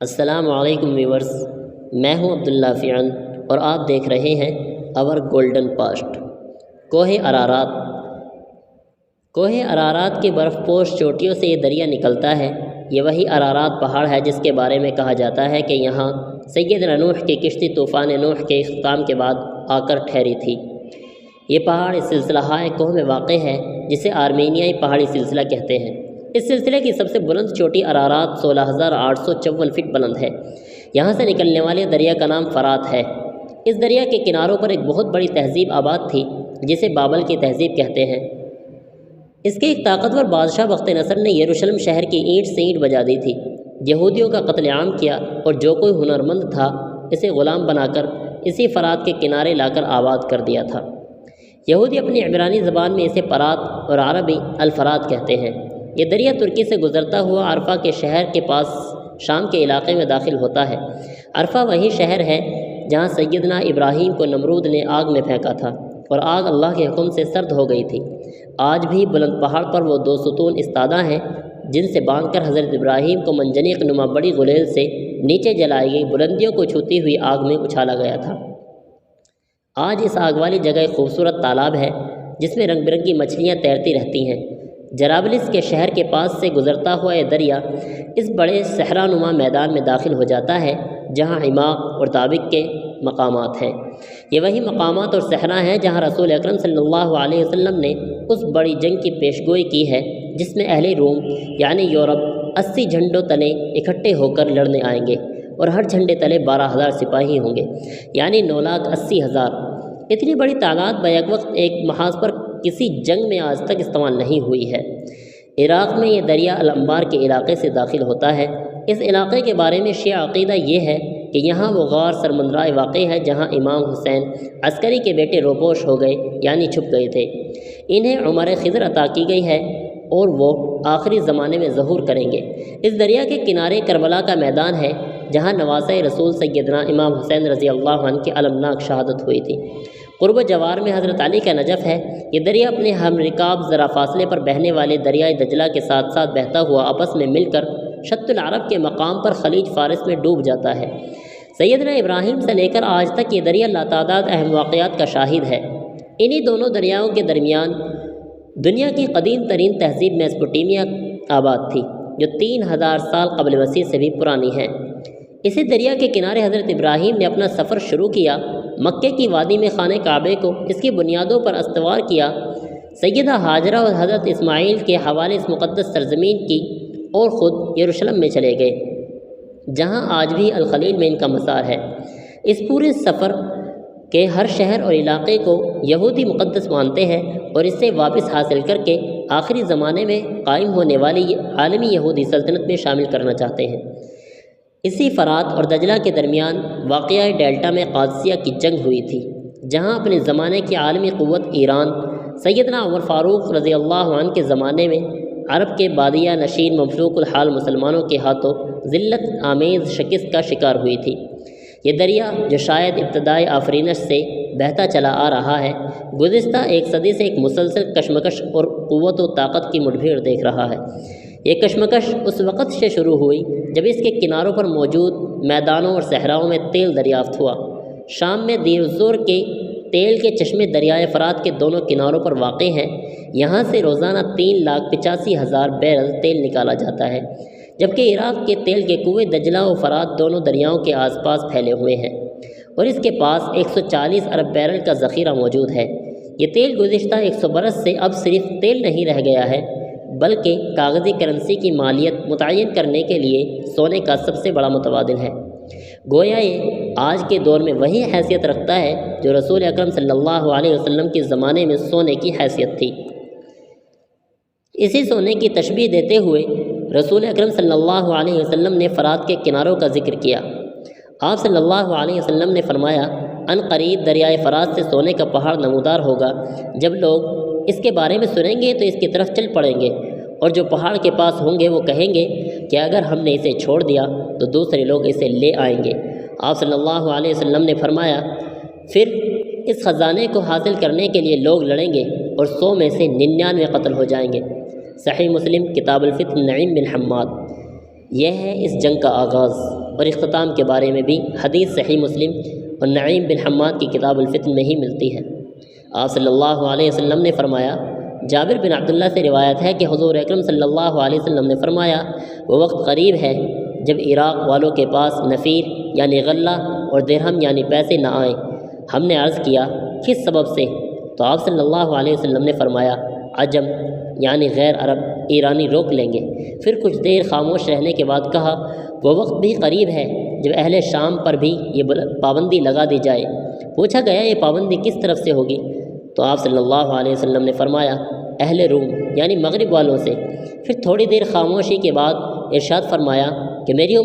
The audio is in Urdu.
السلام علیکم ویورز، میں ہوں عبداللہ فیان اور آپ دیکھ رہے ہیں اور گولڈن پاسٹ۔ کوہ ارارات کی برف پوش چوٹیوں سے یہ دریا نکلتا ہے۔ یہ وہی ارارات پہاڑ ہے جس کے بارے میں کہا جاتا ہے کہ یہاں سیدنا نوح کی کشتی طوفان نوح کے اختتام کے بعد آ کر ٹھہری تھی۔ یہ پہاڑ اس سلسلہ کوہ میں واقع ہے جسے آرمینیائی پہاڑی سلسلہ کہتے ہیں۔ اس سلسلے کی سب سے بلند چوٹی ارارات 16,854 فٹ بلند ہے۔ یہاں سے نکلنے والے دریا کا نام فرات ہے۔ اس دریا کے کناروں پر ایک بہت بڑی تہذیب آباد تھی جسے بابل کی تہذیب کہتے ہیں۔ اس کے ایک طاقتور بادشاہ بخت نصر نے یروشلم شہر کی اینٹ سے اینٹ بجا دی تھی، یہودیوں کا قتل عام کیا اور جو کوئی ہنرمند تھا اسے غلام بنا کر اسی فرات کے کنارے لا کر آباد کر دیا تھا۔ یہودی اپنی عبرانی زبان میں اسے پرات اور عربی الفرات کہتے ہیں۔ یہ دریا ترکی سے گزرتا ہوا عرفہ کے شہر کے پاس شام کے علاقے میں داخل ہوتا ہے۔ عرفہ وہی شہر ہے جہاں سیدنا ابراہیم کو نمرود نے آگ میں پھینکا تھا اور آگ اللہ کے حکم سے سرد ہو گئی تھی۔ آج بھی بلند پہاڑ پر وہ 2 ستون استادہ ہیں جن سے باندھ کر حضرت ابراہیم کو منجنیق نما بڑی غلیل سے نیچے جلائی گئی بلندیوں کو چھوتی ہوئی آگ میں اچھالا گیا تھا۔ آج اس آگ والی جگہ ایک خوبصورت تالاب ہے جس میں رنگ برنگی مچھلیاں تیرتی رہتی ہیں۔ جرابلس کے شہر کے پاس سے گزرتا ہوا یہ دریا اس بڑے صحرا نما میدان میں داخل ہو جاتا ہے جہاں عماق اور طابق کے مقامات ہیں۔ یہ وہی مقامات اور صحرا ہیں جہاں رسول اکرم صلی اللہ علیہ وسلم نے اس بڑی جنگ کی پیشگوئی کی ہے جس میں اہل روم یعنی یورپ 80 جھنڈوں تلے اکٹھے ہو کر لڑنے آئیں گے اور ہر جھنڈے تلے 12,000 سپاہی ہوں گے، یعنی 9,80,000۔ اتنی بڑی تعداد بیک وقت ایک محاذ پر کسی جنگ میں آج تک استعمال نہیں ہوئی ہے۔ عراق میں یہ دریا الانبار کے علاقے سے داخل ہوتا ہے۔ اس علاقے کے بارے میں شیعہ عقیدہ یہ ہے کہ یہاں وہ غار سرمندرائے واقع ہے جہاں امام حسین عسکری کے بیٹے روپوش ہو گئے یعنی چھپ گئے تھے۔ انہیں عمر خضر عطا کی گئی ہے اور وہ آخری زمانے میں ظہور کریں گے۔ اس دریا کے کنارے کربلا کا میدان ہے جہاں نواسۂ رسول سیدنا امام حسین رضی اللہ عنہ کی المناک شہادت ہوئی تھی۔ قرب و جوار میں حضرت علی کا نجف ہے۔ یہ دریا اپنے ہم رکاب ذرا فاصلے پر بہنے والے دریائے دجلہ کے ساتھ ساتھ بہتا ہوا آپس میں مل کر شط العرب کے مقام پر خلیج فارس میں ڈوب جاتا ہے۔ سیدنا ابراہیم سے لے کر آج تک یہ دریا لاتعداد اہم واقعات کا شاہد ہے۔ انہی دونوں دریاؤں کے درمیان دنیا کی قدیم ترین تہذیب میسوپوٹیمیا آباد تھی جو 3,000 سال قبل مسیح سے بھی پرانی ہے۔ اسی دریا کے کنارے حضرت ابراہیم نے اپنا سفر شروع کیا، مکے کی وادی میں خانہ کعبے کو اس کی بنیادوں پر استوار کیا، سیدہ ہاجرہ اور حضرت اسماعیل کے حوالے اس مقدس سرزمین کی اور خود یروشلم میں چلے گئے جہاں آج بھی الخلیل میں ان کا مزار ہے۔ اس پورے سفر کے ہر شہر اور علاقے کو یہودی مقدس مانتے ہیں اور اس سے واپس حاصل کر کے آخری زمانے میں قائم ہونے والی عالمی یہودی سلطنت میں شامل کرنا چاہتے ہیں۔ اسی فرات اور دجلہ کے درمیان واقعہ ڈیلٹا میں قادسیہ کی جنگ ہوئی تھی جہاں اپنے زمانے کی عالمی قوت ایران سیدنا عمر فاروق رضی اللہ عنہ کے زمانے میں عرب کے بادیہ نشین مملوک الحال مسلمانوں کے ہاتھوں ذلت آمیز شکست کا شکار ہوئی تھی۔ یہ دریا جو شاید ابتدائی آفرینش سے بہتا چلا آ رہا ہے، گزشتہ 1 صدی سے ایک مسلسل کشمکش اور قوت و طاقت کی مٹبھیڑ دیکھ رہا ہے۔ یہ کشمکش اس وقت سے شروع ہوئی جب اس کے کناروں پر موجود میدانوں اور صحراؤں میں تیل دریافت ہوا۔ شام میں دیر الظہر کے تیل کے چشمے دریائے فرات کے دونوں کناروں پر واقع ہیں۔ یہاں سے روزانہ 3,85,000 بیرل تیل نکالا جاتا ہے، جبکہ عراق کے تیل کے کنویں دجلہ و فرات دونوں دریاؤں کے آس پاس پھیلے ہوئے ہیں اور اس کے پاس 140 ارب بیرل کا ذخیرہ موجود ہے۔ یہ تیل گزشتہ 100 برس سے اب صرف تیل نہیں رہ گیا ہے بلکہ کاغذی کرنسی کی مالیت متعین کرنے کے لیے سونے کا سب سے بڑا متبادل ہے۔ گویا یہ آج کے دور میں وہی حیثیت رکھتا ہے جو رسول اکرم صلی اللہ علیہ وسلم کے زمانے میں سونے کی حیثیت تھی۔ اسی سونے کی تشبیہ دیتے ہوئے رسول اکرم صلی اللہ علیہ وسلم نے فرات کے کناروں کا ذکر کیا۔ آپ صلی اللہ علیہ وسلم نے فرمایا، ان قریب دریائے فرات سے سونے کا پہاڑ نمودار ہوگا۔ جب لوگ اس کے بارے میں سنیں گے تو اس کی طرف چل پڑیں گے اور جو پہاڑ کے پاس ہوں گے وہ کہیں گے کہ اگر ہم نے اسے چھوڑ دیا تو دوسرے لوگ اسے لے آئیں گے۔ آپ صلی اللہ علیہ وسلم نے فرمایا، پھر اس خزانے کو حاصل کرنے کے لیے لوگ لڑیں گے اور 100 میں سے 99 قتل ہو جائیں گے۔ صحیح مسلم کتاب الفتن نعیم بن حماد۔ یہ ہے اس جنگ کا آغاز۔ اور اختتام کے بارے میں بھی حدیث صحیح مسلم اور نعیم بن حماد کی کتاب الفتن میں ہی ملتی ہے۔ آپ صلی اللہ علیہ وسلم نے فرمایا، جابر بن عبداللہ سے روایت ہے کہ حضور اکرم صلی اللہ علیہ وسلم نے فرمایا، وہ وقت قریب ہے جب عراق والوں کے پاس نفیر یعنی غلہ اور درہم یعنی پیسے نہ آئیں۔ ہم نے عرض کیا، کس سبب سے؟ تو آپ صلی اللہ علیہ وسلم نے فرمایا، عجم یعنی غیر عرب ایرانی روک لیں گے۔ پھر کچھ دیر خاموش رہنے کے بعد کہا، وہ وقت بھی قریب ہے جب اہل شام پر بھی یہ پابندی لگا دی جائے۔ پوچھا گیا، یہ پابندی کس طرف سے ہوگی؟ تو آپ صلی اللہ علیہ وسلم نے فرمایا، اہل روم یعنی مغرب والوں سے۔ پھر تھوڑی دیر خاموشی کے بعد ارشاد فرمایا کہ میری